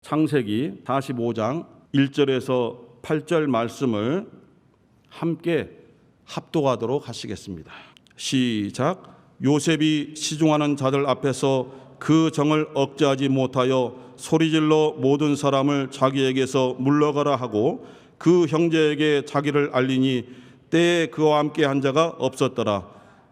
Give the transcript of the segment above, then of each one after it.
창세기 45장 1절에서 8절 말씀을 함께 합독하도록 하시겠습니다. 시작. 요셉이 시중하는 자들 앞에서 그 정을 억제하지 못하여 소리질러 모든 사람을 자기에게서 물러가라 하고 그 형제에게 자기를 알리니 때에 그와 함께 한 자가 없었더라.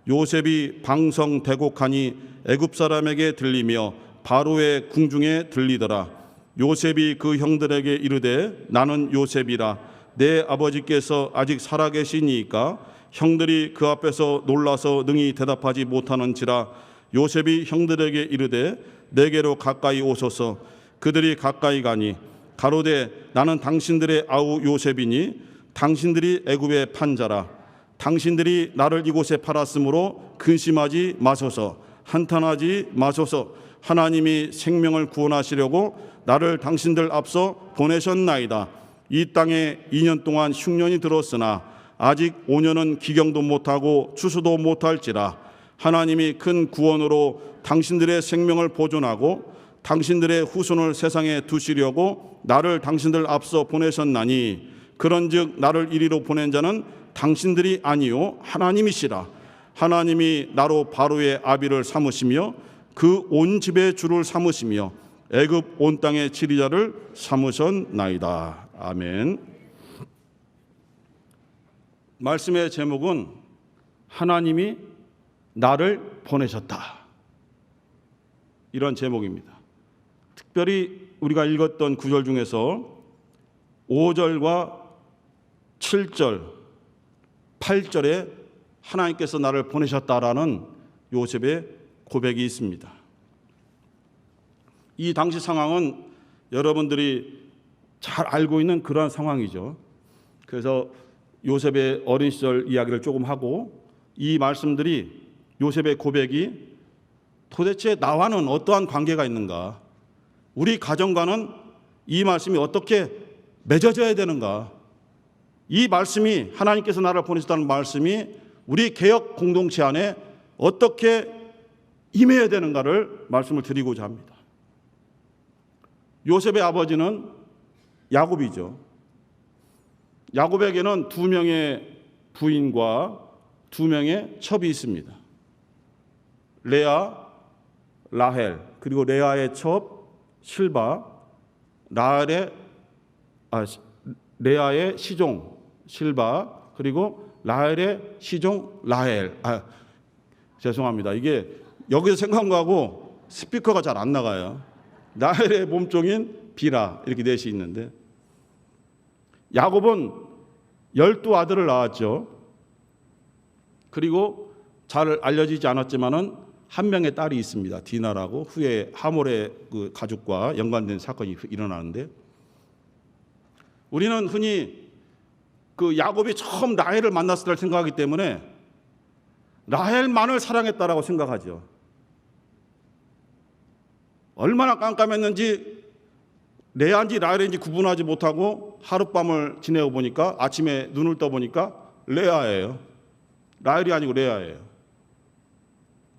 요셉이 방성대곡하니 애굽 사람에게 들리며 바로의 궁중에 들리더라. 요셉이 그 형들에게 이르되 나는 요셉이라. 내 아버지께서 아직 살아계시니까 형들이 그 앞에서 놀라서 능히 대답하지 못하는지라. 요셉이 형들에게 이르되 내게로 가까이 오소서. 그들이 가까이 가니 가로되 나는 당신들의 아우 요셉이니 당신들이 애굽에 판 자라. 당신들이 나를 이곳에 팔았으므로 근심하지 마소서. 한탄하지 마소서. 하나님이 생명을 구원하시려고 나를 당신들 앞서 보내셨나이다. 이 땅에 2년 동안 흉년이 들었으나 아직 5년은 기경도 못하고 추수도 못할지라. 하나님이 큰 구원으로 당신들의 생명을 보존하고 당신들의 후손을 세상에 두시려고 나를 당신들 앞서 보내셨나니 그런즉 나를 이리로 보낸 자는 당신들이 아니요 하나님이시라. 하나님이 나로 바로의 아비를 삼으시며 그 온 집의 주를 삼으시며 애굽 온 땅의 지리자를 삼으셨나이다. 아멘. 말씀의 제목은 하나님이 나를 보내셨다, 이런 제목입니다. 특별히 우리가 읽었던 구절 중에서 5절과 7절, 8절에 하나님께서 나를 보내셨다라는 요셉의 고백이 있습니다. 이 당시 상황은 여러분들이 잘 알고 있는 그러한 상황이죠. 그래서 요셉의 어린 시절 이야기를 조금 하고 이 말씀들이, 요셉의 고백이 도대체 나와는 어떠한 관계가 있는가, 우리 가정과는 이 말씀이 어떻게 맺어져야 되는가, 이 말씀이, 하나님께서 나를 보내셨다는 말씀이 우리 개혁 공동체 안에 어떻게 임해야 되는가를 말씀을 드리고자 합니다. 요셉의 아버지는 야곱이죠. 야곱에게는 2명의 부인과 2명의 첩이 있습니다. 레아, 라헬, 그리고 레아의 첩 실바, 레아의 시종 실바, 그리고 라헬의 시종 라헬. 죄송합니다. 이게 여기서 생각한 거하고 스피커가 잘 안 나가요. 라헬의 몸종인 비라, 이렇게 넷이 있는데, 야곱은 12아들을 낳았죠. 그리고 잘 알려지지 않았지만은 한 명의 딸이 있습니다. 디나라고. 후에 하몰의 그 가족과 연관된 사건이 일어나는데, 우리는 흔히 그 야곱이 처음 라헬을 만났을 때를 생각하기 때문에 라헬만을 사랑했다라고 생각하죠. 얼마나 깜깜했는지 레아인지 라헬인지 구분하지 못하고 하룻밤을 지내고 보니까 아침에 눈을 떠보니까 레아예요. 라헬이 아니고 레아예요.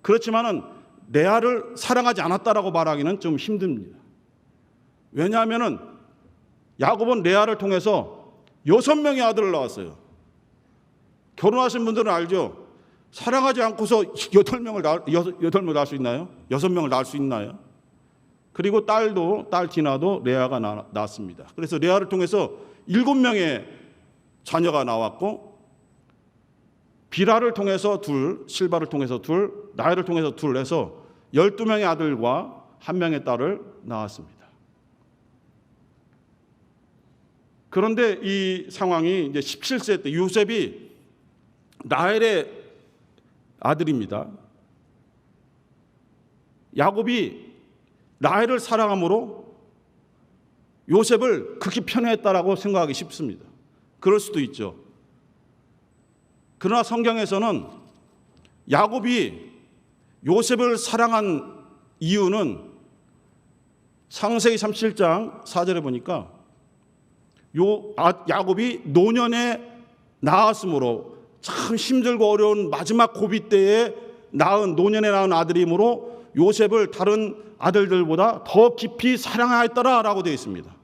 그렇지만은 레아를 사랑하지 않았다라고 말하기는 좀 힘듭니다. 왜냐하면은 야곱은 레아를 통해서 6명의 아들을 낳았어요. 결혼하신 분들은 알죠? 사랑하지 않고서 8명을 낳을 수 있나요? 6명을 낳을 수 있나요? 그리고 딸 디나도 레아가 낳았습니다. 그래서 레아를 통해서 7명의 자녀가 나왔고, 비라를 통해서 2, 실바를 통해서 2, 라헬을 통해서 2 해서 12명의 아들과 1명의 딸을 낳았습니다. 그런데 이 상황이 이제 17세 때, 요셉이 라헬의 아들입니다. 야곱이 라헬을 사랑함으로 요셉을 극히 편애했다라고 생각하기 쉽습니다. 그럴 수도 있죠. 그러나 성경에서는 야곱이 요셉을 사랑한 이유는 창세기 37장 4절에 보니까 야곱이 노년에 낳았으므로, 참 힘들고 어려운 마지막 고비 때에 노년에 낳은 아들이므로 요셉을 다른 아들들보다 더 깊이 사랑하였더라라고 되어 있습니다.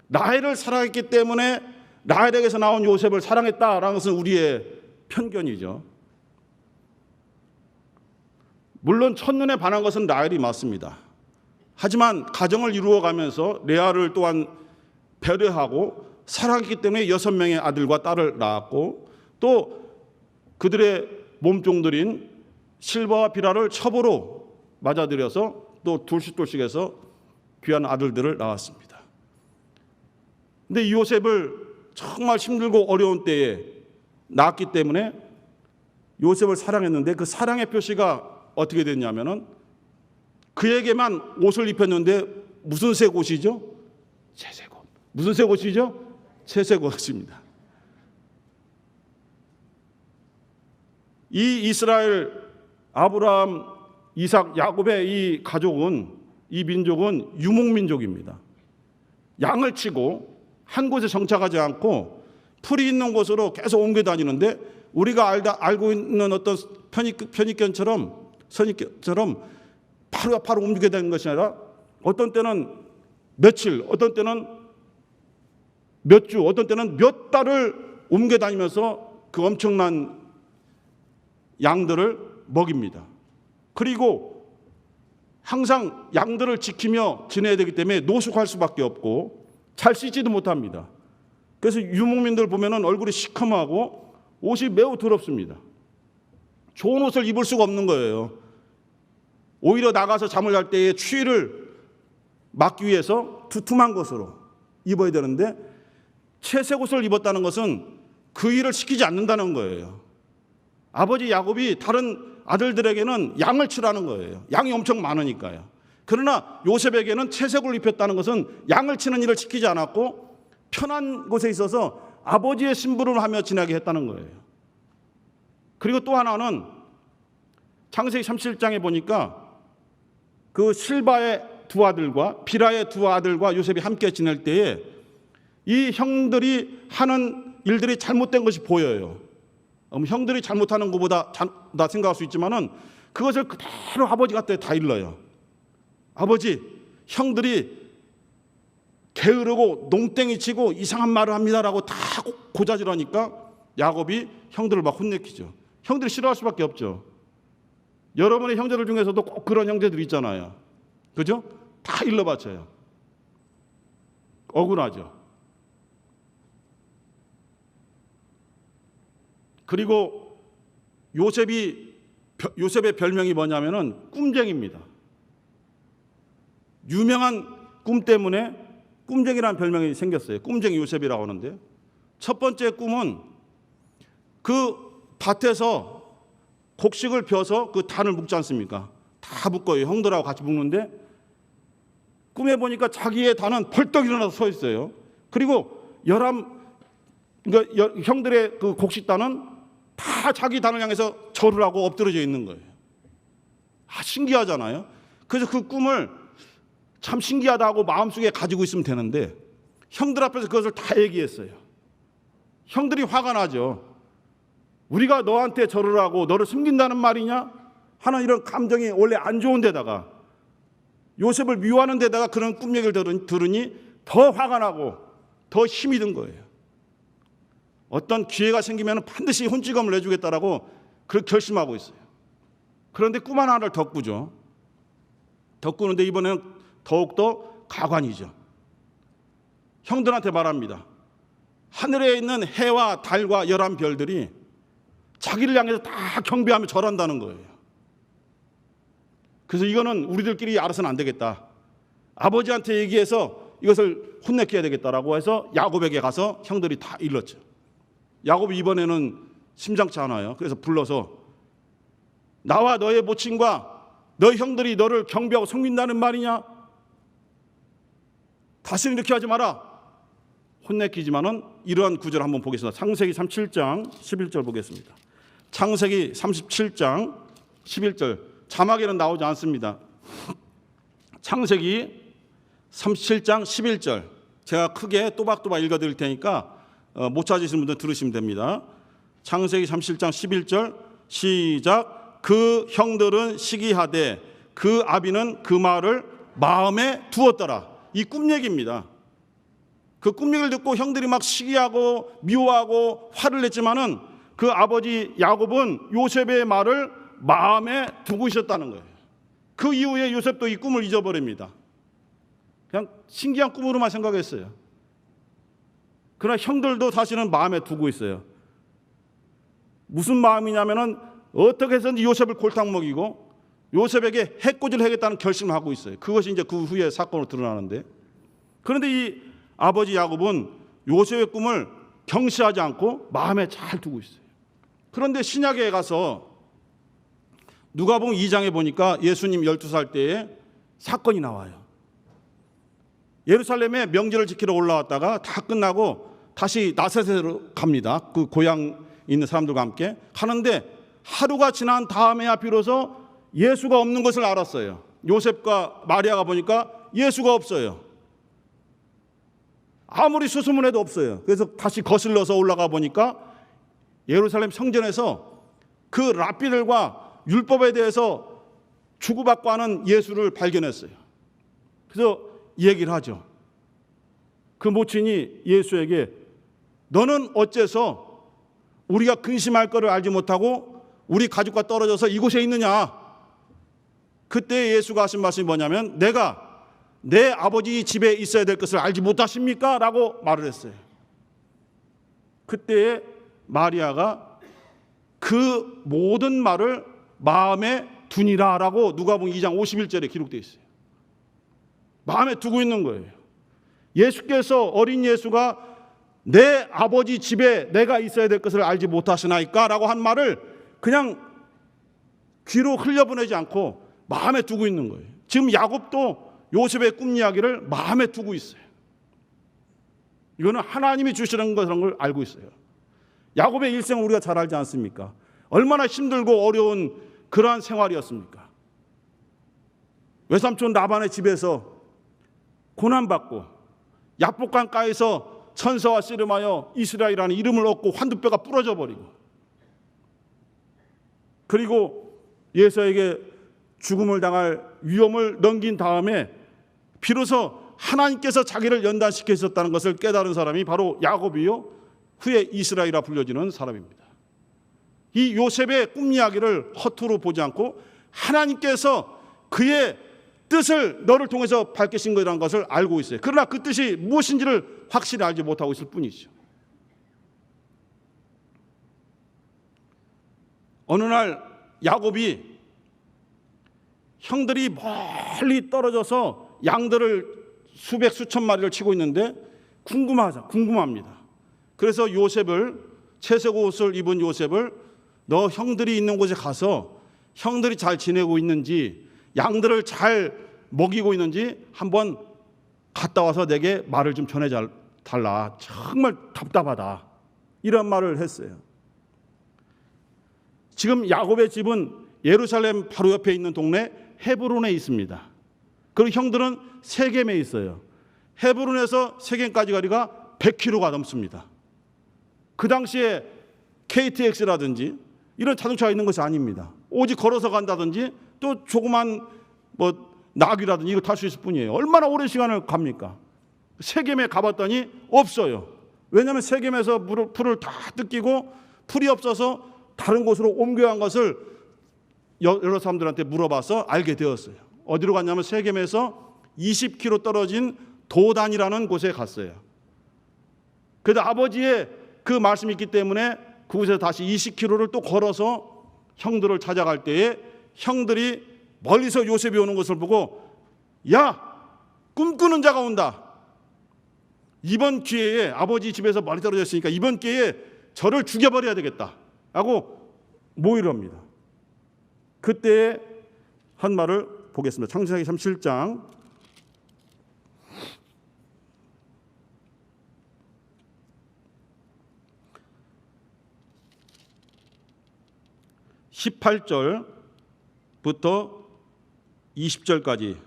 라헬을 사랑했기 때문에 라헬에게서 나온 요셉을 사랑했다라는 것은 우리의 편견이죠. 물론 첫눈에 반한 것은 라헬이 맞습니다. 하지만 가정을 이루어가면서 레아를 또한 배려하고 사랑했기 때문에 6명의 아들과 딸을 낳았고, 또 그들의 몸종들인 실바와 비라를 첩으로 맞아들여서 또 둘씩 해서 귀한 아들들을 낳았습니다. 근데 이 요셉을 정말 힘들고 어려운 때에 낳았기 때문에 요셉을 사랑했는데, 그 사랑의 표시가 어떻게 됐냐면은 그에게만 옷을 입혔는데 무슨 색 옷이죠? 채색 옷. 무슨 색 옷이죠? 채색 옷입니다. 이 이스라엘, 아브라함, 이삭, 야곱의 이 가족은, 이 민족은 유목민족입니다. 양을 치고 한 곳에 정착하지 않고 풀이 있는 곳으로 계속 옮겨 다니는데, 우리가 알고 있는 어떤 선입견처럼 바로 옮기게 되는 것이 아니라 어떤 때는 며칠, 어떤 때는 몇 주, 어떤 때는 몇 달을 옮겨 다니면서 그 엄청난 양들을 먹입니다. 그리고 항상 양들을 지키며 지내야 되기 때문에 노숙할 수밖에 없고 잘 씻지도 못합니다. 그래서 유목민들 보면은 얼굴이 시커멓고 옷이 매우 더럽습니다. 좋은 옷을 입을 수가 없는 거예요. 오히려 나가서 잠을 잘 때에 추위를 막기 위해서 두툼한 것으로 입어야 되는데, 채색 옷을 입었다는 것은 그 일을 시키지 않는다는 거예요. 아버지 야곱이 다른 아들들에게는 양을 치라는 거예요. 양이 엄청 많으니까요. 그러나 요셉에게는 채색을 입혔다는 것은 양을 치는 일을 시키지 않았고 편한 곳에 있어서 아버지의 심부름을 하며 지내게 했다는 거예요. 그리고 또 하나는 창세기 37장에 보니까 그 실바의 두 아들과 비라의 두 아들과 요셉이 함께 지낼 때에 이 형들이 하는 일들이 잘못된 것이 보여요. 형들이 잘못하는 것보다 나 생각할 수 있지만은 그것을 그대로 아버지한테 다 일러요. 아버지, 형들이 게으르고 농땡이 치고 이상한 말을 합니다라고 다 고자질하니까 야곱이 형들을 막 혼내키죠. 형들이 싫어할 수밖에 없죠. 여러분의 형제들 중에서도 꼭 그런 형제들이 있잖아요. 그죠? 다 일러바쳐요. 억울하죠. 그리고 요셉의 별명이 뭐냐면은 꿈쟁이입니다. 유명한 꿈 때문에 꿈쟁이라는 별명이 생겼어요. 꿈쟁이 요셉이라고 하는데, 첫 번째 꿈은 그 밭에서 곡식을 펴서 그 단을 묶지 않습니까? 다 묶어요. 형들하고 같이 묶는데 꿈에 보니까 자기의 단은 벌떡 일어나서 서 있어요. 그리고 그러니까 형들의 그 곡식단은 다 자기 단을 향해서 절을 하고 엎드려져 있는 거예요. 신기하잖아요. 그래서 그 꿈을 참 신기하다고 마음속에 가지고 있으면 되는데 형들 앞에서 그것을 다 얘기했어요. 형들이 화가 나죠. 우리가 너한테 절을 하고 너를 숨긴다는 말이냐 하는 이런 감정이 원래 안 좋은 데다가 요셉을 미워하는 데다가 그런 꿈 얘기를 들으니 더 화가 나고 더 힘이 든 거예요. 어떤 기회가 생기면 반드시 혼쭐감을 내주겠다라고 그렇게 결심하고 있어요. 그런데 꿈 하나를 더 꾸죠. 더 꾸는데 이번에는 더욱더 가관이죠. 형들한테 말합니다. 하늘에 있는 해와 달과 11별들이 자기를 향해서 다 경배하며 절한다는 거예요. 그래서 이거는 우리들끼리 알아서는 안 되겠다. 아버지한테 얘기해서 이것을 혼내켜야 되겠다라고 해서 야곱에게 가서 형들이 다 일렀죠. 야곱이 이번에는 심상치 않아요. 그래서 불러서 나와 너의 모친과 너희 형들이 너를 경배하고 섬긴다는 말이냐? 다시는 이렇게 하지 마라. 혼내키지만은 이러한 구절을 한번 보겠습니다. 창세기 37장 11절 보겠습니다. 창세기 37장 11절 자막에는 나오지 않습니다. 창세기 37장 11절 제가 크게 또박또박 읽어드릴 테니까 못 찾으시는 분들 들으시면 됩니다. 창세기 37장 11절 시작. 그 형들은 시기하되 그 아비는 그 말을 마음에 두었더라. 이 꿈 얘기입니다. 그 꿈 얘기를 듣고 형들이 막 시기하고 미워하고 화를 냈지만은 그 아버지 야곱은 요셉의 말을 마음에 두고 있었다는 거예요. 그 이후에 요셉도 이 꿈을 잊어버립니다. 그냥 신기한 꿈으로만 생각했어요. 그러나 형들도 사실은 마음에 두고 있어요. 무슨 마음이냐면은 어떻게 해서든지 요셉을 골탕 먹이고 요셉에게 해코지를 하겠다는 결심을 하고 있어요. 그것이 이제 그 후에 사건으로 드러나는데, 그런데 이 아버지 야곱은 요셉의 꿈을 경시하지 않고 마음에 잘 두고 있어요. 그런데 신약에 가서 누가복음 2장에 보니까 예수님 12살 때에 사건이 나와요. 예루살렘에 명절을 지키러 올라왔다가 다 끝나고 다시 나사렛으로 갑니다. 그 고향 있는 사람들과 함께 가는데 하루가 지난 다음에야 비로소 예수가 없는 것을 알았어요. 요셉과 마리아가 보니까 예수가 없어요. 아무리 수소문해도 없어요. 그래서 다시 거슬러서 올라가 보니까 예루살렘 성전에서 그 랍비들과 율법에 대해서 주고받고 하는 예수를 발견했어요. 그래서 얘기를 하죠. 그 모친이 예수에게 너는 어째서 우리가 근심할 것을 알지 못하고 우리 가족과 떨어져서 이곳에 있느냐. 그때 예수가 하신 말씀이 뭐냐면 내가 내 아버지 집에 있어야 될 것을 알지 못하십니까? 라고 말을 했어요. 그때 마리아가 그 모든 말을 마음에 두니라 라고 누가복음 2장 51절에 기록되어 있어요. 마음에 두고 있는 거예요. 예수께서, 어린 예수가 내 아버지 집에 내가 있어야 될 것을 알지 못하시나이까? 라고 한 말을 그냥 귀로 흘려보내지 않고 마음에 두고 있는 거예요. 지금 야곱도 요셉의 꿈 이야기를 마음에 두고 있어요. 이거는 하나님이 주시는 것이라는 걸 알고 있어요. 야곱의 일생을 우리가 잘 알지 않습니까? 얼마나 힘들고 어려운 그러한 생활이었습니까? 외삼촌 라반의 집에서 고난받고 약복강가에서 천사와 씨름하여 이스라엘이라는 이름을 얻고 환두뼈가 부러져 버리고, 그리고 예수에게 죽음을 당할 위험을 넘긴 다음에 비로소 하나님께서 자기를 연단시켜 있었다는 것을 깨달은 사람이 바로 야곱이요, 후에 이스라엘이라 불려지는 사람입니다. 이 요셉의 꿈 이야기를 허투루 보지 않고 하나님께서 그의 뜻을 너를 통해서 밝히신 것이라는 것을 알고 있어요. 그러나 그 뜻이 무엇인지를 확실히 알지 못하고 있을 뿐이죠. 어느 날 야곱이 형들이 멀리 떨어져서 양들을 수백 수천 마리를 치고 있는데 궁금합니다. 그래서 요셉을, 채색 옷을 입은 요셉을 너 형들이 있는 곳에 가서 형들이 잘 지내고 있는지 양들을 잘 먹이고 있는지 한번 갔다 와서 내게 말을 좀 전해달라. 정말 답답하다. 이런 말을 했어요. 지금 야곱의 집은 예루살렘 바로 옆에 있는 동네 헤브론에 있습니다. 그리고 형들은 세겜에 있어요. 헤브론에서 세겜까지 거리가 100km가 넘습니다. 그 당시에 KTX라든지 이런 자동차가 있는 것이 아닙니다. 오직 걸어서 간다든지 또 조그만 낙이라든지 이거 탈 수 있을 뿐이에요. 얼마나 오랜 시간을 갑니까? 세겜에 가봤더니 없어요. 왜냐하면 세겜에서 풀을 다 뜯기고 풀이 없어서 다른 곳으로 옮겨간 것을 여러 사람들한테 물어봐서 알게 되었어요. 어디로 갔냐면 세겜에서 20km 떨어진 도단이라는 곳에 갔어요. 그래도 아버지의 그 말씀이 있기 때문에 그곳에서 다시 20km를 또 걸어서 형들을 찾아갈 때에 형들이 멀리서 요셉이 오는 것을 보고 야, 꿈꾸는 자가 온다. 이번 기회에 아버지 집에서 멀리 떨어져 있으니까 이번 기회에 저를 죽여버려야 되겠다 하고 모의를 합니다. 그때 한 말을 보겠습니다. 창세기 37장 18절부터 20절까지,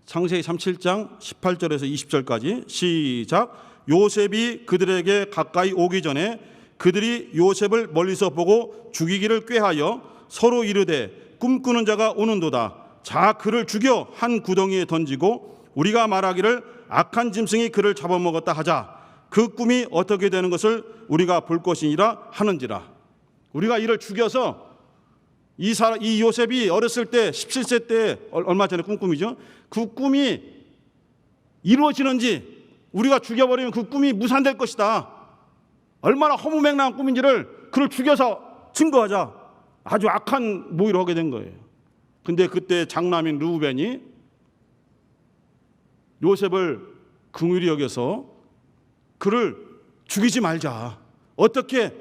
창세기 37장 18절에서 20절까지 시작. 요셉이 그들에게 가까이 오기 전에 그들이 요셉을 멀리서 보고 죽이기를 꾀하여 서로 이르되 꿈꾸는 자가 오는도다. 자 그를 죽여 한 구덩이에 던지고 우리가 말하기를 악한 짐승이 그를 잡아먹었다 하자. 그 꿈이 어떻게 되는 것을 우리가 볼 것이니라 하는지라. 우리가 이를 죽여서 이 요셉이 어렸을 때 17세 때 얼마 전에 꾼 꿈이죠. 그 꿈이 이루어지는지 우리가 죽여버리면 그 꿈이 무산될 것이다. 얼마나 허무맹랑한 꿈인지를 그를 죽여서 증거하자. 아주 악한 모의를 하게 된 거예요. 근데 그때 장남인 르우벤이 요셉을 긍휼히 여겨서 그를 죽이지 말자. 어떻게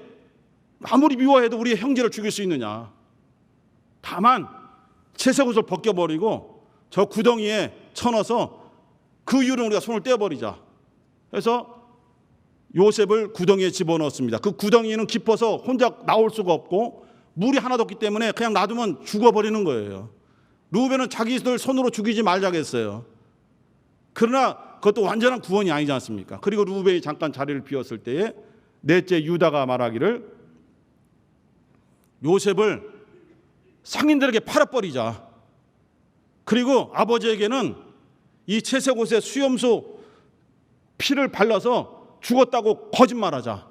아무리 미워해도 우리의 형제를 죽일 수 있느냐. 다만 채색옷을 벗겨버리고 저 구덩이에 쳐넣어서 그 이후로 우리가 손을 떼어버리자. 그래서 요셉을 구덩이에 집어넣었습니다. 그 구덩이는 깊어서 혼자 나올 수가 없고 물이 하나도 없기 때문에 그냥 놔두면 죽어버리는 거예요. 르우벤은 자기들 손으로 죽이지 말자겠어요. 그러나 그것도 완전한 구원이 아니지 않습니까? 그리고 르우벤이 잠깐 자리를 비웠을 때에 넷째 유다가 말하기를 요셉을 상인들에게 팔아버리자. 그리고 아버지에게는 이 채색옷에 수염소 피를 발라서 죽었다고 거짓말하자.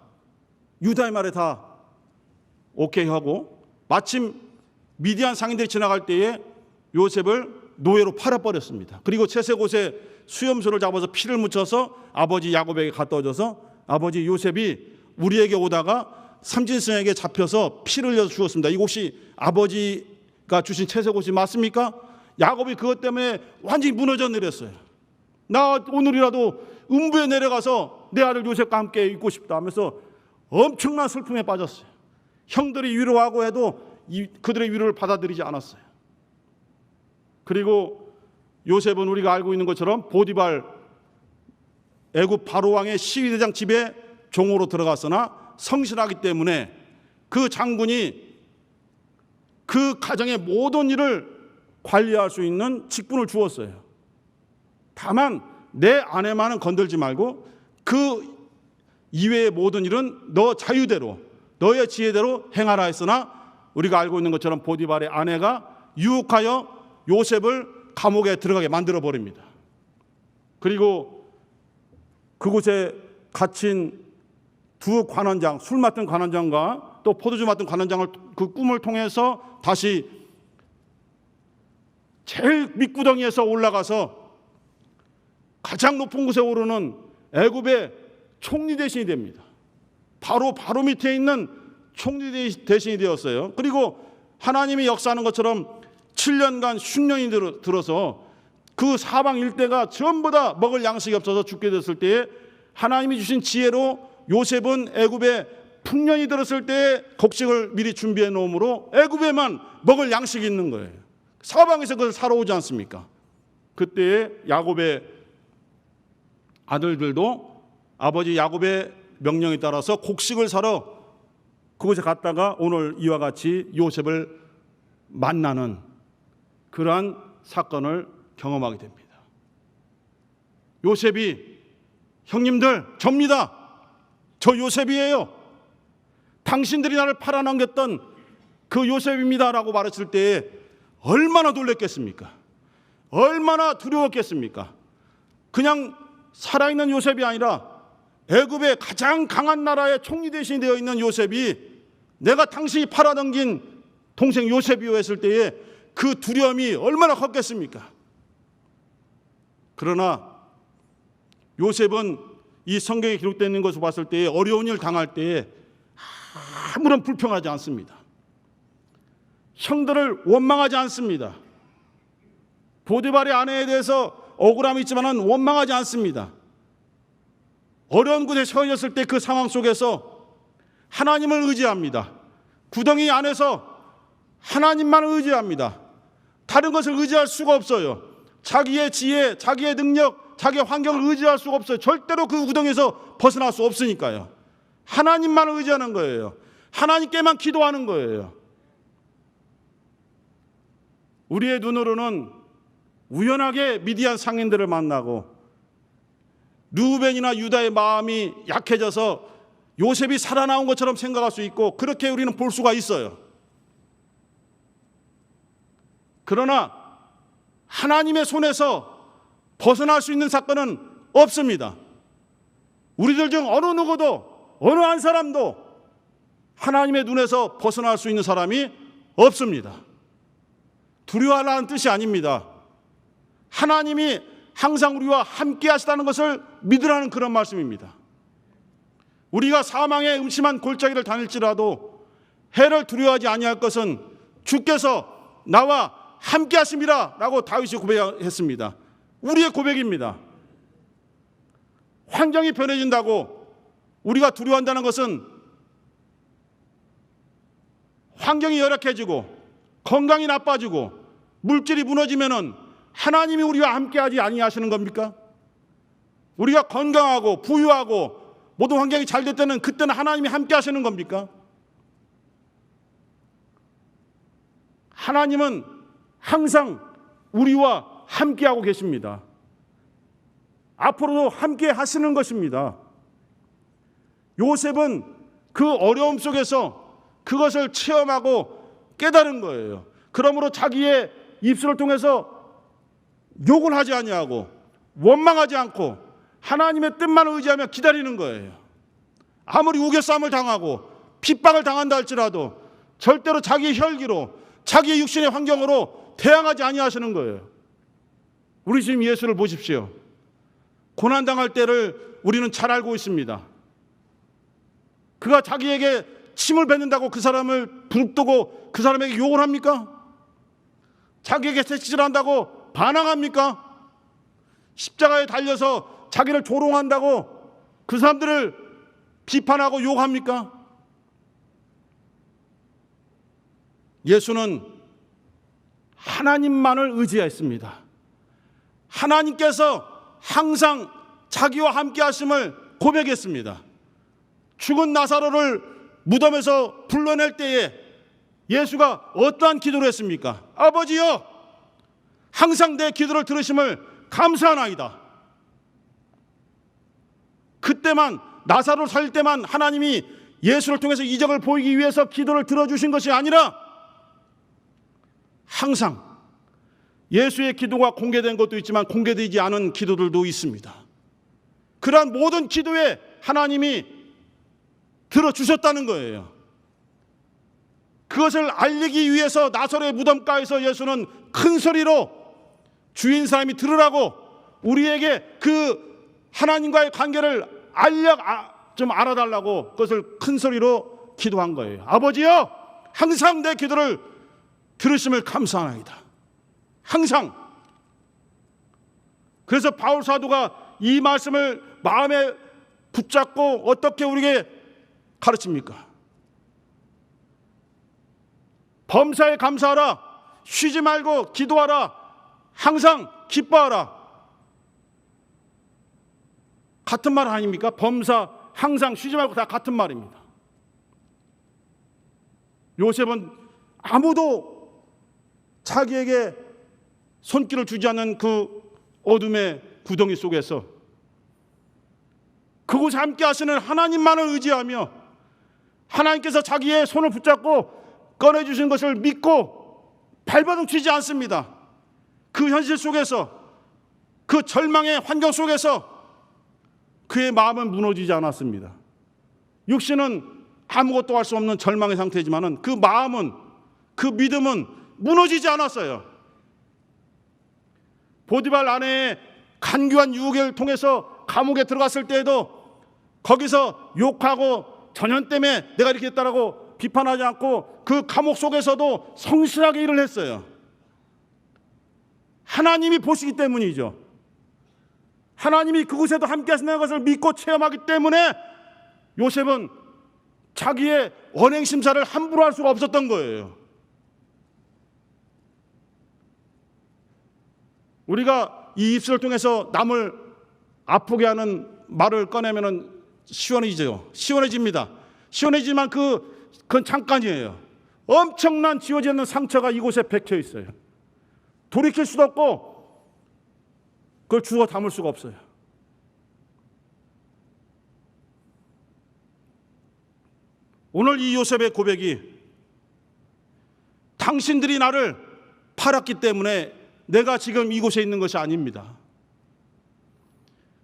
유다의 말에 다 오케이 하고 마침 미디안 상인들이 지나갈 때에 요셉을 노예로 팔아버렸습니다. 그리고 채색옷에 수염소를 잡아서 피를 묻혀서 아버지 야곱에게 갖다 줘서 아버지 요셉이 우리에게 오다가 삼진성에게 잡혀서 피를 흘려서 죽었습니다. 이곳이 아버지가 주신 채색옷이 맞습니까? 야곱이 그것 때문에 완전히 무너져 내렸어요. 나 오늘이라도 음부에 내려가서 내 아들 요셉과 함께 있고 싶다 하면서 엄청난 슬픔에 빠졌어요. 형들이 위로하고 해도 그들의 위로를 받아들이지 않았어요. 그리고 요셉은 우리가 알고 있는 것처럼 보디발 애굽 바로왕의 시위대장 집에 종으로 들어갔으나 성실하기 때문에 그 장군이 그 가정의 모든 일을 관리할 수 있는 직분을 주었어요. 다만 내 아내만은 건들지 말고 그 이외의 모든 일은 너 자유대로 너의 지혜대로 행하라 했으나 우리가 알고 있는 것처럼 보디발의 아내가 유혹하여 요셉을 감옥에 들어가게 만들어 버립니다. 그리고 그곳에 갇힌 두 관원장, 술 맡은 관원장과 또 포도주 맡은 관원장을 그 꿈을 통해서 다시 제일 밑구덩이에서 올라가서 가장 높은 곳에 오르는 애굽의 총리 대신이 됩니다. 바로 밑에 있는 총리 대신이 되었어요. 그리고 하나님이 역사하는 것처럼 7년간 흉년이 들어서 그 사방 일대가 전부 다 먹을 양식이 없어서 죽게 됐을 때에 하나님이 주신 지혜로 요셉은 애굽에 풍년이 들었을 때에 곡식을 미리 준비해 놓음으로 애굽에만 먹을 양식이 있는 거예요. 사방에서 그걸 사러 오지 않습니까? 그때에 야곱의 아들들도 아버지 야곱의 명령에 따라서 곡식을 사러 그곳에 갔다가 오늘 이와 같이 요셉을 만나는 그러한 사건을 경험하게 됩니다. 요셉이 형님들 접니다. 저 요셉이에요. 당신들이 나를 팔아넘겼던 그 요셉입니다라고 말했을 때에 얼마나 놀랐겠습니까? 얼마나 두려웠겠습니까? 그냥 살아있는 요셉이 아니라 애굽의 가장 강한 나라의 총리 대신이 되어 있는 요셉이 내가 당신이 팔아넘긴 동생 요셉이요 했을 때에 그 두려움이 얼마나 컸겠습니까? 그러나 요셉은 이 성경에 기록되어 있는 것을 봤을 때에 어려운 일 당할 때에 아무런 불평하지 않습니다. 형들을 원망하지 않습니다. 보디발의 아내에 대해서 억울함이 있지만 원망하지 않습니다. 어려운 곳에 처해졌을 때 그 상황 속에서 하나님을 의지합니다. 구덩이 안에서 하나님만 의지합니다. 다른 것을 의지할 수가 없어요. 자기의 지혜, 자기의 능력, 자기의 환경을 의지할 수가 없어요. 절대로 그 구덩이에서 벗어날 수 없으니까요. 하나님만 의지하는 거예요. 하나님께만 기도하는 거예요. 우리의 눈으로는 우연하게 미디안 상인들을 만나고 르우벤이나 유다의 마음이 약해져서 요셉이 살아나온 것처럼 생각할 수 있고 그렇게 우리는 볼 수가 있어요. 그러나 하나님의 손에서 벗어날 수 있는 사건은 없습니다. 우리들 중 어느 누구도, 어느 한 사람도 하나님의 눈에서 벗어날 수 있는 사람이 없습니다. 두려워하라는 뜻이 아닙니다. 하나님이 항상 우리와 함께 하시다는 것을 믿으라는 그런 말씀입니다. 우리가 사망의 음침한 골짜기를 다닐지라도 해를 두려워하지 아니할 것은 주께서 나와 함께 하심이라 라고 다윗이 고백했습니다. 우리의 고백입니다. 환경이 변해진다고 우리가 두려워한다는 것은 환경이 열악해지고 건강이 나빠지고 물질이 무너지면은 하나님이 우리와 함께하지 아니하시는 겁니까? 우리가 건강하고 부유하고 모든 환경이 잘 될 때는 그때는 하나님이 함께하시는 겁니까? 하나님은 항상 우리와 함께하고 계십니다. 앞으로도 함께 하시는 것입니다. 요셉은 그 어려움 속에서 그것을 체험하고 깨달은 거예요. 그러므로 자기의 입술을 통해서 욕을 하지 아니하고 원망하지 않고 하나님의 뜻만 의지하며 기다리는 거예요. 아무리 우겨싸움을 당하고 핍박을 당한다 할지라도 절대로 자기의 혈기로 자기의 육신의 환경으로 대항하지 아니하시는 거예요. 우리 지금 예수를 보십시오. 고난당할 때를 우리는 잘 알고 있습니다. 그가 자기에게 침을 뱉는다고 그 사람을 부릅뜨고 그 사람에게 욕을 합니까? 자기에게 채찍질한다고 반항합니까? 십자가에 달려서 자기를 조롱한다고 그 사람들을 비판하고 욕합니까? 예수는 하나님만을 의지했습니다. 하나님께서 항상 자기와 함께 하심을 고백했습니다. 죽은 나사로를 무덤에서 불러낼 때에 예수가 어떠한 기도를 했습니까? 아버지여, 항상 내 기도를 들으심을 감사하나이다. 그때만, 나사로를 살릴 때만 하나님이 예수를 통해서 이적을 보이기 위해서 기도를 들어주신 것이 아니라 항상 예수의 기도가 공개된 것도 있지만 공개되지 않은 기도들도 있습니다. 그러한 모든 기도에 하나님이 들어주셨다는 거예요. 그것을 알리기 위해서 나사로의 무덤가에서 예수는 큰 소리로 주인 사람이 들으라고 우리에게 그 하나님과의 관계를 좀 알아달라고 그것을 큰 소리로 기도한 거예요. 아버지여, 항상 내 기도를 들으심을 감사하나이다. 항상. 그래서 바울 사도가 이 말씀을 마음에 붙잡고 어떻게 우리에게 가르칩니까? 범사에 감사하라. 쉬지 말고 기도하라. 항상 기뻐하라. 같은 말 아닙니까? 범사, 항상, 쉬지 말고 다 같은 말입니다. 요셉은 아무도 자기에게 손길을 주지 않는 그 어둠의 구덩이 속에서 그곳에 함께 하시는 하나님만을 의지하며 하나님께서 자기의 손을 붙잡고 꺼내주신 것을 믿고 발버둥 치지 않습니다. 그 현실 속에서, 그 절망의 환경 속에서 그의 마음은 무너지지 않았습니다. 육신은 아무것도 할 수 없는 절망의 상태지만 그 마음은, 그 믿음은 무너지지 않았어요. 보디발 아내의 간교한 유혹을 통해서 감옥에 들어갔을 때에도 거기서 욕하고 전현 때문에 내가 이렇게 했다라고 비판하지 않고 그 감옥 속에서도 성실하게 일을 했어요. 하나님이 보시기 때문이죠. 하나님이 그곳에도 함께 하신다는 것을 믿고 체험하기 때문에 요셉은 자기의 언행심사를 함부로 할 수가 없었던 거예요. 우리가 이 입술을 통해서 남을 아프게 하는 말을 꺼내면 시원해집니다. 시원해지만 그건 잠깐이에요. 엄청난 지워지지 않는 상처가 이곳에 박혀 있어요. 돌이킬 수도 없고 그걸 주워 담을 수가 없어요. 오늘 이 요셉의 고백이 당신들이 나를 팔았기 때문에 내가 지금 이곳에 있는 것이 아닙니다.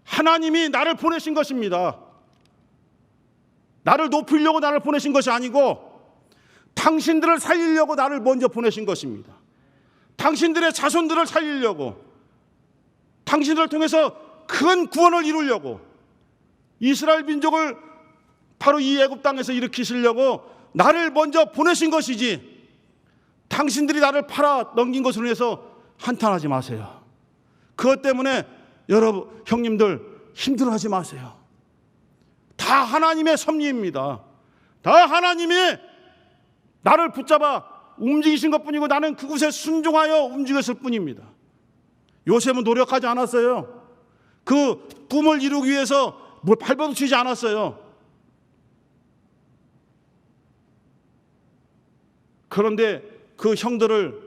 하나님이 나를 보내신 것입니다. 나를 높이려고 나를 보내신 것이 아니고 당신들을 살리려고 나를 먼저 보내신 것입니다. 당신들의 자손들을 살리려고, 당신들을 통해서 큰 구원을 이루려고, 이스라엘 민족을 바로 이 애굽 땅에서 일으키시려고 나를 먼저 보내신 것이지, 당신들이 나를 팔아 넘긴 것으로 해서 한탄하지 마세요. 그것 때문에 여러분 형님들 힘들어하지 마세요. 다 하나님의 섭리입니다. 다 하나님이 나를 붙잡아 움직이신 것뿐이고 나는 그곳에 순종하여 움직였을 뿐입니다. 요셉은 노력하지 않았어요. 그 꿈을 이루기 위해서 뭘 발버둥치지 않았어요. 그런데 그 형들을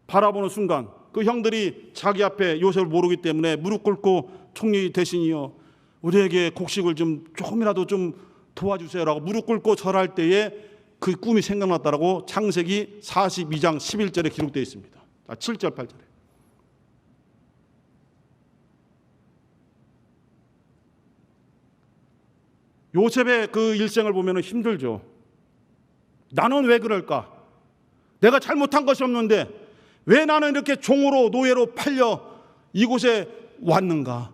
바라보는 순간 그 형들이 자기 앞에 요셉을 모르기 때문에 무릎 꿇고 총리 대신이여 우리에게 곡식을 조금이라도 좀 도와주세요라고 무릎 꿇고 절할 때에 그 꿈이 생각났다라고 창세기 42장 11절에 기록되어 있습니다. 7절 8절에. 요셉의 그 일생을 보면 힘들죠. 나는 왜 그럴까? 내가 잘못한 것이 없는데 왜 나는 이렇게 종으로 노예로 팔려 이곳에 왔는가?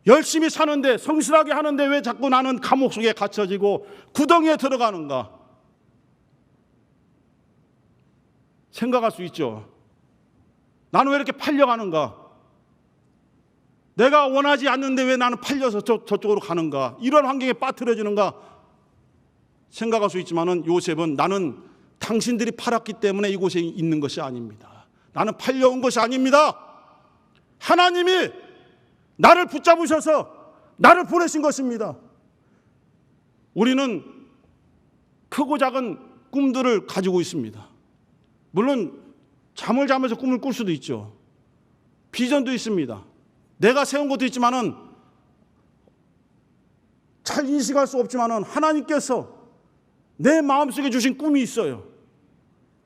열심히 사는데 성실하게 하는데 왜 자꾸 나는 감옥 속에 갇혀지고 구덩이에 들어가는가? 생각할 수 있죠. 나는 왜 이렇게 팔려가는가? 내가 원하지 않는데 왜 나는 팔려서 저쪽으로 가는가? 이런 환경에 빠뜨려지는가? 생각할 수 있지만은 요셉은 나는 당신들이 팔았기 때문에 이곳에 있는 것이 아닙니다. 나는 팔려온 것이 아닙니다. 하나님이 나를 붙잡으셔서 나를 보내신 것입니다. 우리는 크고 작은 꿈들을 가지고 있습니다. 물론 잠을 자면서 꿈을 꿀 수도 있죠. 비전도 있습니다. 내가 세운 것도 있지만은 잘 인식할 수 없지만은 하나님께서 내 마음속에 주신 꿈이 있어요.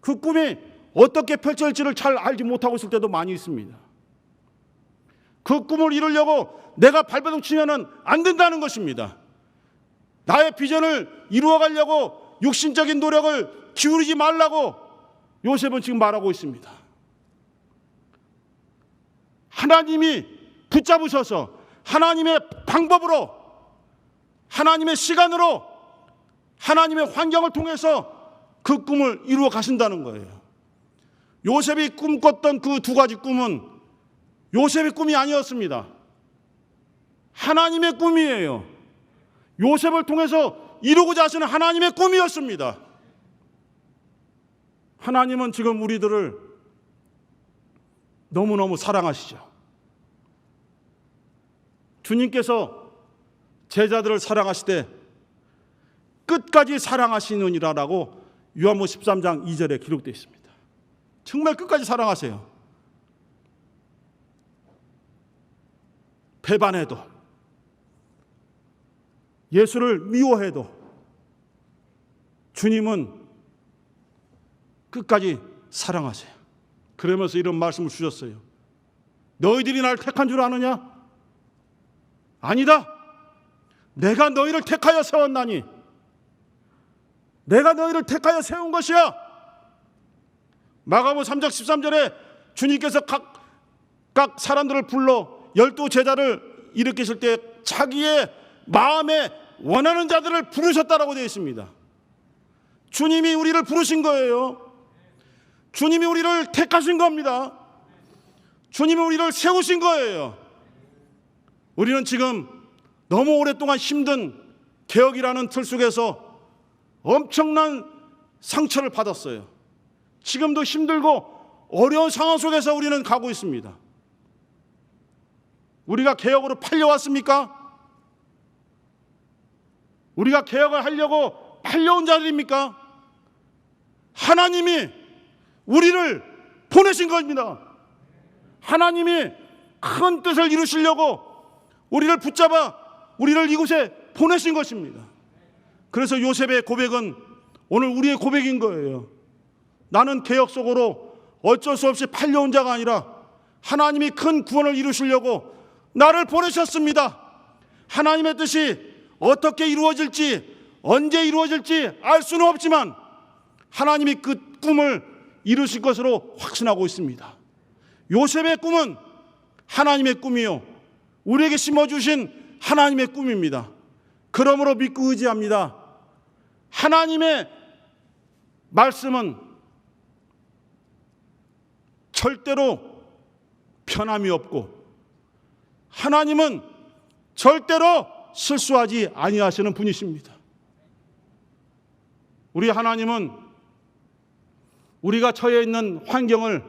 그 꿈이 어떻게 펼쳐질지를 잘 알지 못하고 있을 때도 많이 있습니다. 그 꿈을 이루려고 내가 발버둥 치면은 안 된다는 것입니다. 나의 비전을 이루어가려고 육신적인 노력을 기울이지 말라고 요셉은 지금 말하고 있습니다. 하나님이 붙잡으셔서 하나님의 방법으로, 하나님의 시간으로, 하나님의 환경을 통해서 그 꿈을 이루어 가신다는 거예요. 요셉이 꿈꿨던 그 두 가지 꿈은 요셉의 꿈이 아니었습니다. 하나님의 꿈이에요. 요셉을 통해서 이루고자 하시는 하나님의 꿈이었습니다. 하나님은 지금 우리들을 너무너무 사랑하시죠. 주님께서 제자들을 사랑하시되 끝까지 사랑하시느니라라고 요한복음 13장 2절에 기록되어 있습니다. 정말 끝까지 사랑하세요. 배반해도, 예수를 미워해도 주님은 끝까지 사랑하세요. 그러면서 이런 말씀을 주셨어요. 너희들이 나를 택한 줄 아느냐? 아니다. 내가 너희를 택하여 세웠나니, 내가 너희를 택하여 세운 것이야. 마가복음 3장 13절에 주님께서 각 사람들을 불러 12 제자를 일으키실 때 자기의 마음에 원하는 자들을 부르셨다라고 되어 있습니다. 주님이 우리를 부르신 거예요. 주님이 우리를 택하신 겁니다. 주님이 우리를 세우신 거예요. 우리는 지금 너무 오랫동안 힘든 개혁이라는 틀 속에서 엄청난 상처를 받았어요. 지금도 힘들고 어려운 상황 속에서 우리는 가고 있습니다. 우리가 개혁으로 팔려왔습니까? 우리가 개혁을 하려고 팔려온 자들입니까? 하나님이 우리를 보내신 겁니다. 하나님이 큰 뜻을 이루시려고 우리를 붙잡아 우리를 이곳에 보내신 것입니다. 그래서 요셉의 고백은 오늘 우리의 고백인 거예요. 나는 개역 속으로 어쩔 수 없이 팔려온 자가 아니라 하나님이 큰 구원을 이루시려고 나를 보내셨습니다. 하나님의 뜻이 어떻게 이루어질지, 언제 이루어질지 알 수는 없지만 하나님이 그 꿈을 이루실 것으로 확신하고 있습니다. 요셉의 꿈은 하나님의 꿈이요, 우리에게 심어주신 하나님의 꿈입니다. 그러므로 믿고 의지합니다. 하나님의 말씀은 절대로 편함이 없고 하나님은 절대로 실수하지 아니하시는 분이십니다. 우리 하나님은 우리가 처해 있는 환경을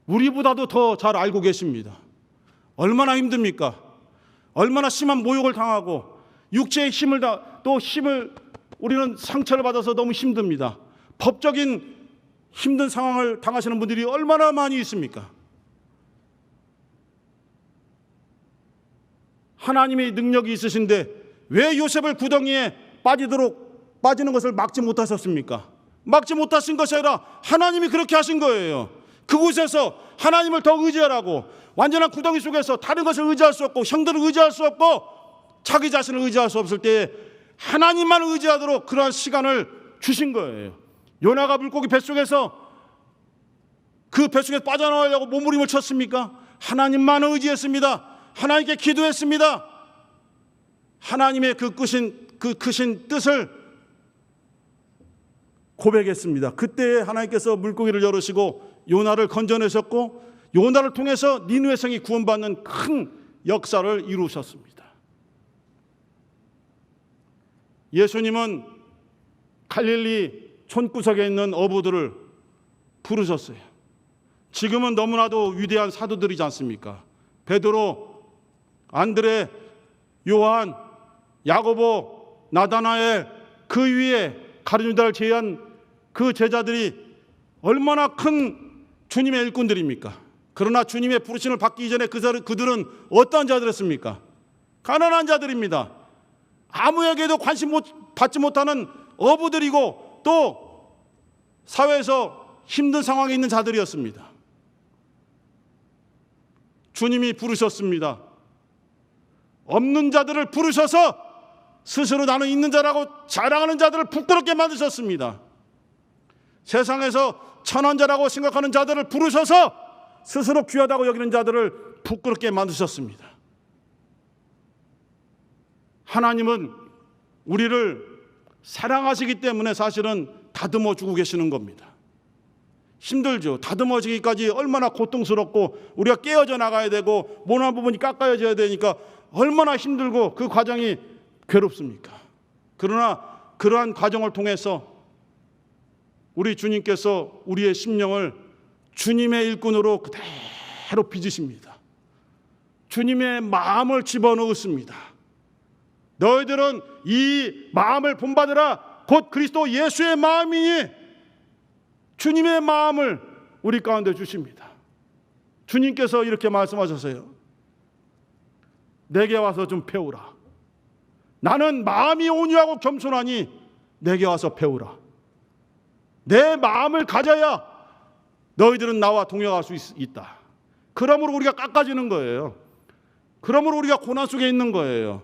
우리보다도 더 잘 알고 계십니다. 얼마나 힘듭니까? 얼마나 심한 모욕을 당하고 육체의 힘을 우리는 상처를 받아서 너무 힘듭니다. 법적인 힘든 상황을 당하시는 분들이 얼마나 많이 있습니까? 하나님의 능력이 있으신데 왜 요셉을 구덩이에 빠지는 것을 막지 못하셨습니까? 막지 못하신 것이 아니라 하나님이 그렇게 하신 거예요. 그곳에서 하나님을 더 의지하라고, 완전한 구덩이 속에서 다른 것을 의지할 수 없고 형들을 의지할 수 없고 자기 자신을 의지할 수 없을 때에 하나님만 의지하도록 그러한 시간을 주신 거예요. 요나가 물고기 뱃속에서 그 뱃속에 빠져나오려고 몸부림을 쳤습니까? 하나님만 의지했습니다. 하나님께 기도했습니다. 하나님의 그 크신 뜻을 고백했습니다. 그때 하나님께서 물고기를 열으시고 요나를 건져내셨고 요나를 통해서 니느웨 성이 구원받는 큰 역사를 이루셨습니다. 예수님은 갈릴리 촌구석에 있는 어부들을 부르셨어요. 지금은 너무나도 위대한 사도들이지 않습니까? 베드로, 안드레, 요한, 야고보, 나다나엘, 그 위에 가룟 유다를 제외한 그 제자들이 얼마나 큰 주님의 일꾼들입니까? 그러나 주님의 부르심을 받기 이전에 그들은 어떠한 자들이었습니까? 가난한 자들입니다. 아무에게도 관심 받지 못하는 어부들이고 또 사회에서 힘든 상황에 있는 자들이었습니다. 주님이 부르셨습니다. 없는 자들을 부르셔서 스스로 나는 있는 자라고 자랑하는 자들을 부끄럽게 만드셨습니다. 세상에서 천한자라고 생각하는 자들을 부르셔서 스스로 귀하다고 여기는 자들을 부끄럽게 만드셨습니다. 하나님은 우리를 사랑하시기 때문에 사실은 다듬어 주고 계시는 겁니다. 힘들죠. 다듬어지기까지 얼마나 고통스럽고 우리가 깨어져 나가야 되고 모난 부분이 깎아져야 되니까 얼마나 힘들고 그 과정이 괴롭습니까? 그러나 그러한 과정을 통해서 우리 주님께서 우리의 심령을 주님의 일꾼으로 그대로 빚으십니다. 주님의 마음을 집어넣습니다. 너희들은 이 마음을 본받으라. 곧 그리스도 예수의 마음이니 주님의 마음을 우리 가운데 주십니다. 주님께서 이렇게 말씀하셨어요. 내게 와서 좀 배우라. 나는 마음이 온유하고 겸손하니 내게 와서 배우라. 내 마음을 가져야 너희들은 나와 동역할 수 있다. 그러므로 우리가 깎아지는 거예요. 그러므로 우리가 고난 속에 있는 거예요.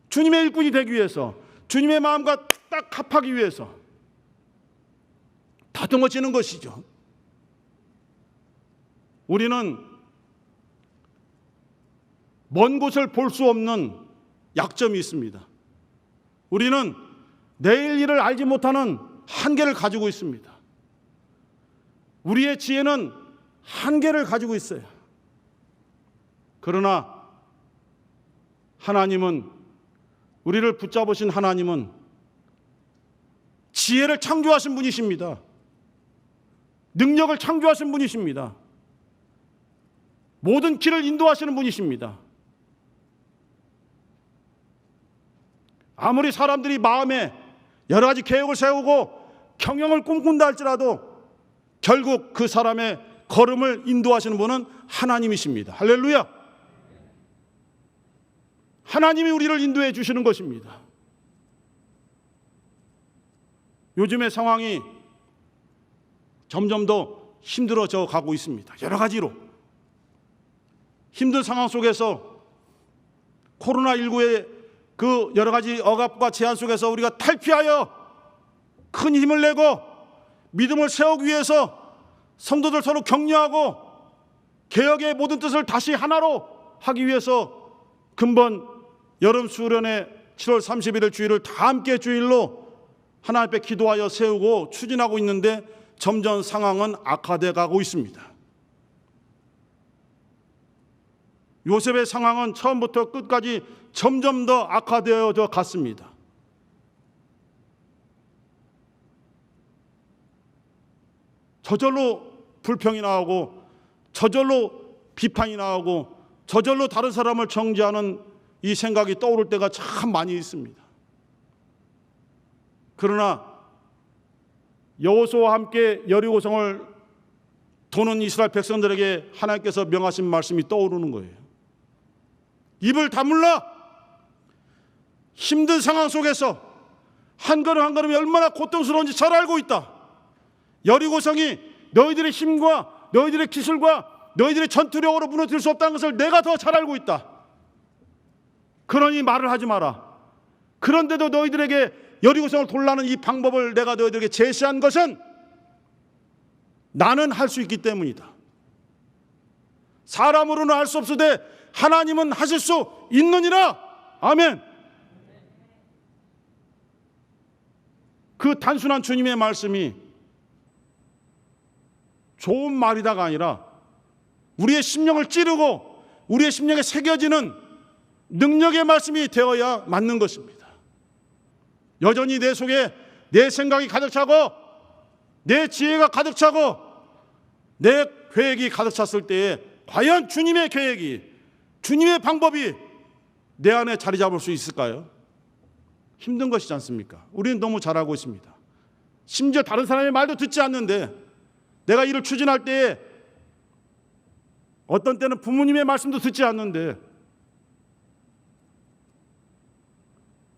주님의 일꾼이 되기 위해서, 주님의 마음과 딱 합하기 위해서 다듬어지는 것이죠. 우리는 먼 곳을 볼 수 없는 약점이 있습니다. 우리는 내일 일을 알지 못하는 한계를 가지고 있습니다. 우리의 지혜는 한계를 가지고 있어요. 그러나 하나님은, 우리를 붙잡으신 하나님은 지혜를 창조하신 분이십니다. 능력을 창조하신 분이십니다. 모든 길을 인도하시는 분이십니다. 아무리 사람들이 마음에 여러 가지 계획을 세우고 경영을 꿈꾼다 할지라도 결국 그 사람의 걸음을 인도하시는 분은 하나님이십니다. 할렐루야. 하나님이 우리를 인도해 주시는 것입니다. 요즘의 상황이 점점 더 힘들어져 가고 있습니다. 여러 가지로 힘든 상황 속에서 코로나19의 그 여러 가지 억압과 제한 속에서 우리가 탈피하여 큰 힘을 내고 믿음을 세우기 위해서 성도들 서로 격려하고 개혁의 모든 뜻을 다시 하나로 하기 위해서 근본 여름 수련회 7월 31일 주일을 다 함께 주일로 하나님 앞에 기도하여 세우고 추진하고 있는데 점점 상황은 악화되어 가고 있습니다. 요셉의 상황은 처음부터 끝까지 점점 더 악화되어져 갔습니다. 저절로 불평이 나오고 저절로 비판이 나오고 저절로 다른 사람을 정죄하는 이 생각이 떠오를 때가 참 많이 있습니다. 그러나 여호수아와 함께 여리고성을 도는 이스라엘 백성들에게 하나님께서 명하신 말씀이 떠오르는 거예요. 입을 다물라. 힘든 상황 속에서 한 걸음 한 걸음이 얼마나 고통스러운지 잘 알고 있다. 여리고성이 너희들의 힘과 너희들의 기술과 너희들의 전투력으로 무너뜨릴 수 없다는 것을 내가 더 잘 알고 있다. 그러니 말을 하지 마라. 그런데도 너희들에게 여리고성을 돌라는 이 방법을 내가 너희들에게 제시한 것은 나는 할 수 있기 때문이다. 사람으로는 할 수 없으되 하나님은 하실 수 있느니라. 아멘. 그 단순한 주님의 말씀이 좋은 말이다가 아니라 우리의 심령을 찌르고 우리의 심령에 새겨지는 능력의 말씀이 되어야 맞는 것입니다. 여전히 내 속에 내 생각이 가득 차고 내 지혜가 가득 차고 내 계획이 가득 찼을 때에 과연 주님의 계획이, 주님의 방법이 내 안에 자리 잡을 수 있을까요? 힘든 것이지 않습니까? 우리는 너무 잘하고 있습니다. 심지어 다른 사람의 말도 듣지 않는데 내가 일을 추진할 때에 어떤 때는 부모님의 말씀도 듣지 않는데,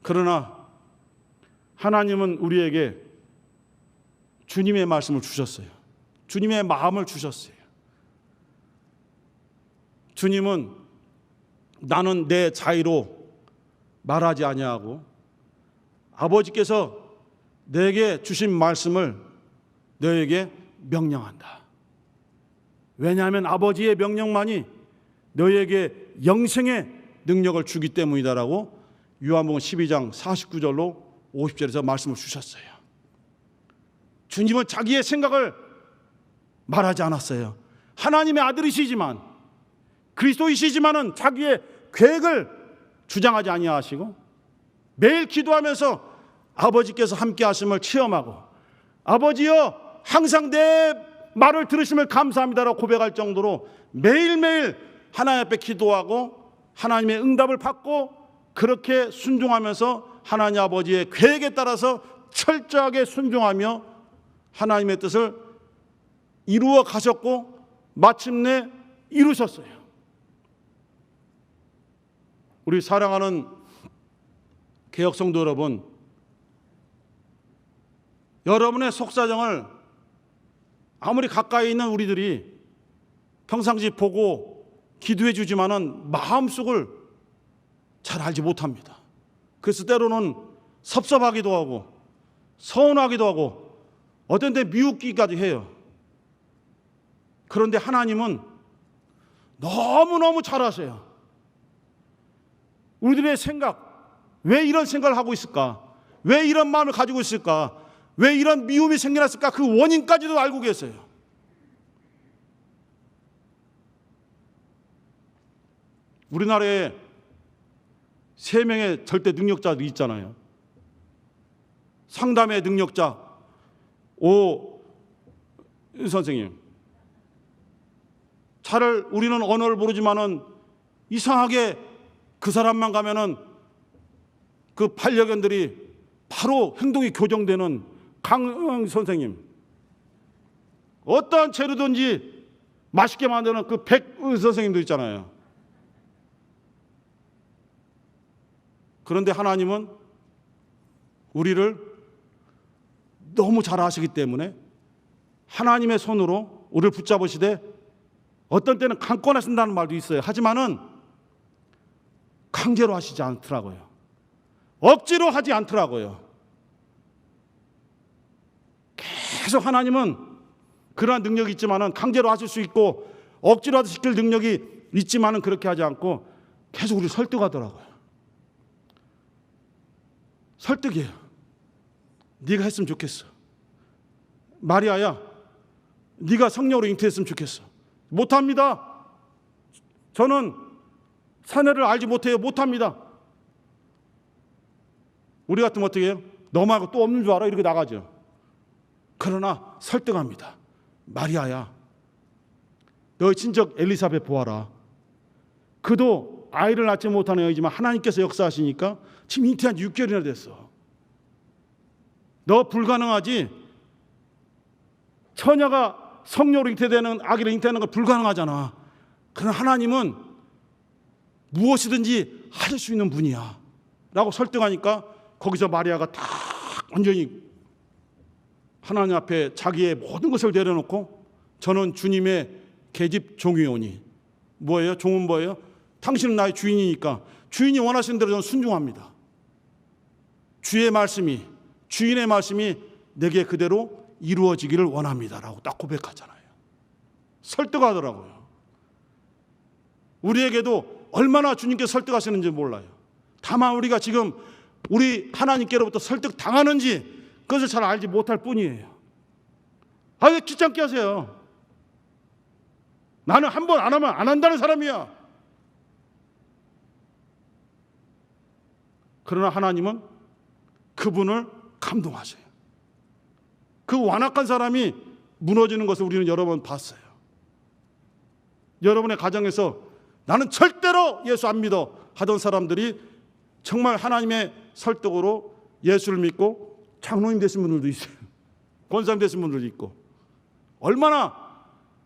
그러나 하나님은 우리에게 주님의 말씀을 주셨어요. 주님의 마음을 주셨어요. 주님은 나는 내 자의로 말하지 아니하고 아버지께서 내게 주신 말씀을 너에게 명령한다. 왜냐하면 아버지의 명령만이 너에게 영생의 능력을 주기 때문이다라고 요한복음 12장 49절로 50절에서 말씀을 주셨어요. 주님은 자기의 생각을 말하지 않았어요. 하나님의 아들이시지만, 그리스도이시지만은 자기의 계획을 주장하지 아니하시고 매일 기도하면서 아버지께서 함께 하심을 체험하고 아버지여 항상 내 말을 들으심을 감사합니다라고 고백할 정도로 매일매일 하나님 앞에 기도하고 하나님의 응답을 받고 그렇게 순종하면서 하나님 아버지의 계획에 따라서 철저하게 순종하며 하나님의 뜻을 이루어 가셨고 마침내 이루셨어요. 우리 사랑하는 개혁성도 여러분, 여러분의 속사정을 아무리 가까이 있는 우리들이 평상시 보고 기도해 주지만은 마음속을 잘 알지 못합니다. 그래서 때로는 섭섭하기도 하고 서운하기도 하고 어떤 때 미웃기까지 해요. 그런데 하나님은 너무너무 잘 아세요. 우리들의 생각, 왜 이런 생각을 하고 있을까? 왜 이런 마음을 가지고 있을까? 왜 이런 미움이 생겨났을까? 그 원인까지도 알고 계세요. 우리나라에 3명의 절대 능력자들이 있잖아요. 상담의 능력자 오 선생님. 우리는 언어를 모르지만은 이상하게 그 사람만 가면은 그 반려견들이 바로 행동이 교정되는 강 선생님. 어떠한 재료든지 맛있게 만드는 그 백 선생님도 있잖아요. 그런데 하나님은 우리를 너무 잘 아시기 때문에 하나님의 손으로 우리를 붙잡으시되 어떤 때는 강권하신다는 말도 있어요. 하지만은 강제로 하시지 않더라고요. 억지로 하지 않더라고요. 계속 하나님은 그러한 능력이 있지만은 강제로 하실 수 있고 억지로 시킬 능력이 있지만은 그렇게 하지 않고 계속 우리를 설득하더라고요. 설득이에요. 네가 했으면 좋겠어. 마리아야, 네가 성령으로 잉태했으면 좋겠어. 못합니다. 저는 사내를 알지 못해요. 못합니다. 우리 같으면 어떻게 해요? 너 말고 또 없는 줄 알아? 이렇게 나가죠. 그러나 설득합니다. 마리아야, 너의 친척 엘리사벳 보아라. 그도 아이를 낳지 못하는 여이지만 하나님께서 역사하시니까 지금 잉태한 지 6개월이나 됐어. 너 불가능하지? 처녀가 성령으로 잉태되는 아기를 잉태하는 건 불가능하잖아. 그러나 하나님은 무엇이든지 하실 수 있는 분이야 라고 설득하니까 거기서 마리아가 다 완전히 하나님 앞에 자기의 모든 것을 내려놓고 저는 주님의 계집 종이오니, 뭐예요? 종은 뭐예요? 당신은 나의 주인이니까 주인이 원하시는 대로 저는 순종합니다. 주의 말씀이, 주인의 말씀이 내게 그대로 이루어지기를 원합니다 라고 딱 고백하잖아요. 설득하더라고요. 우리에게도 얼마나 주님께 설득하시는지 몰라요. 다만 우리가 지금 우리 하나님께로부터 설득당하는지 그것을 잘 알지 못할 뿐이에요. 아, 왜 귀찮게 하세요? 나는 한 번 안 하면 안 한다는 사람이야. 그러나 하나님은 그분을 감동하세요. 그 완악한 사람이 무너지는 것을 우리는 여러 번 봤어요. 여러분의 가정에서 나는 절대로 예수 안 믿어 하던 사람들이 정말 하나님의 설득으로 예수를 믿고 장로님 되신 분들도 있어요. 권사님 되신 분들도 있고. 얼마나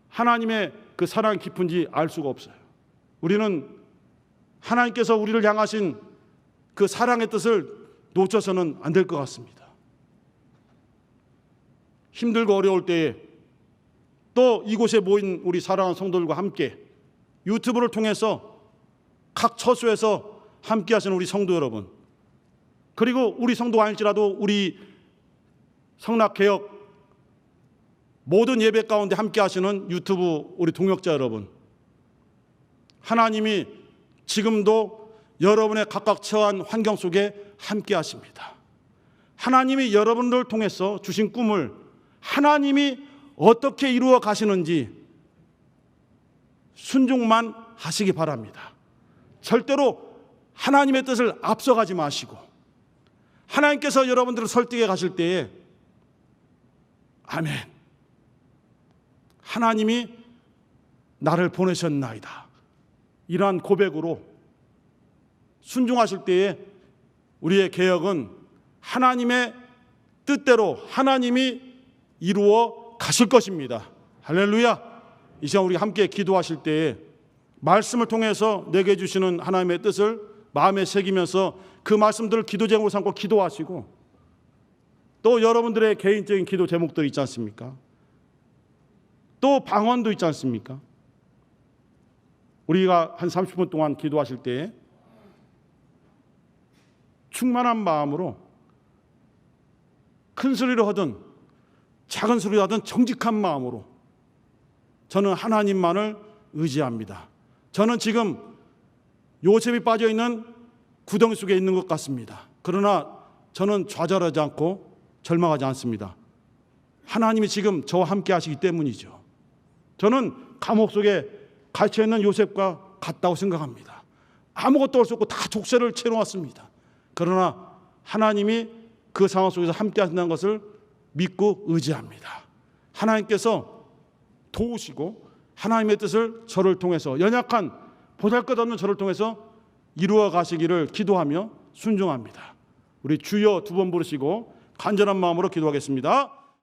하나님의 그 사랑이 깊은지 알 수가 없어요. 우리는 하나님께서 우리를 향하신 그 사랑의 뜻을 놓쳐서는 안 될 것 같습니다. 힘들고 어려울 때에 또 이곳에 모인 우리 사랑하는 성도들과 함께 유튜브를 통해서 각 처소에서 함께 하시는 우리 성도 여러분, 그리고 우리 성도가 아닐지라도 우리 성락개혁 모든 예배 가운데 함께 하시는 유튜브 우리 동역자 여러분, 하나님이 지금도 여러분의 각각 처한 환경 속에 함께 하십니다. 하나님이 여러분들을 통해서 주신 꿈을 하나님이 어떻게 이루어 가시는지 순종만 하시기 바랍니다. 절대로 하나님의 뜻을 앞서가지 마시고 하나님께서 여러분들을 설득해 가실 때에 아멘, 하나님이 나를 보내셨나이다, 이러한 고백으로 순종하실 때에 우리의 개혁은 하나님의 뜻대로 하나님이 이루어 가실 것입니다. 할렐루야. 이 시간 우리 함께 기도하실 때에 말씀을 통해서 내게 주시는 하나님의 뜻을 마음에 새기면서 그 말씀들을 기도 제목으로 삼고 기도하시고, 또 여러분들의 개인적인 기도 제목들이 있지 않습니까? 또 방언도 있지 않습니까? 우리가 한 30분 동안 기도하실 때에 충만한 마음으로 큰 소리로 하든 작은 소리로 하든 정직한 마음으로 저는 하나님만을 의지합니다. 저는 지금 요셉이 빠져있는 구덩이 속에 있는 것 같습니다. 그러나 저는 좌절하지 않고 절망하지 않습니다. 하나님이 지금 저와 함께 하시기 때문이죠. 저는 감옥 속에 갇혀있는 요셉과 같다고 생각합니다. 아무것도 할 수 없고 다 족쇄를 채워놨습니다. 그러나 하나님이 그 상황 속에서 함께 하신다는 것을 믿고 의지합니다. 하나님께서 도우시고 하나님의 뜻을 저를 통해서, 연약한 보잘것없는 저를 통해서 이루어 가시기를 기도하며 순종합니다. 우리 주여 두 번 부르시고 간절한 마음으로 기도하겠습니다.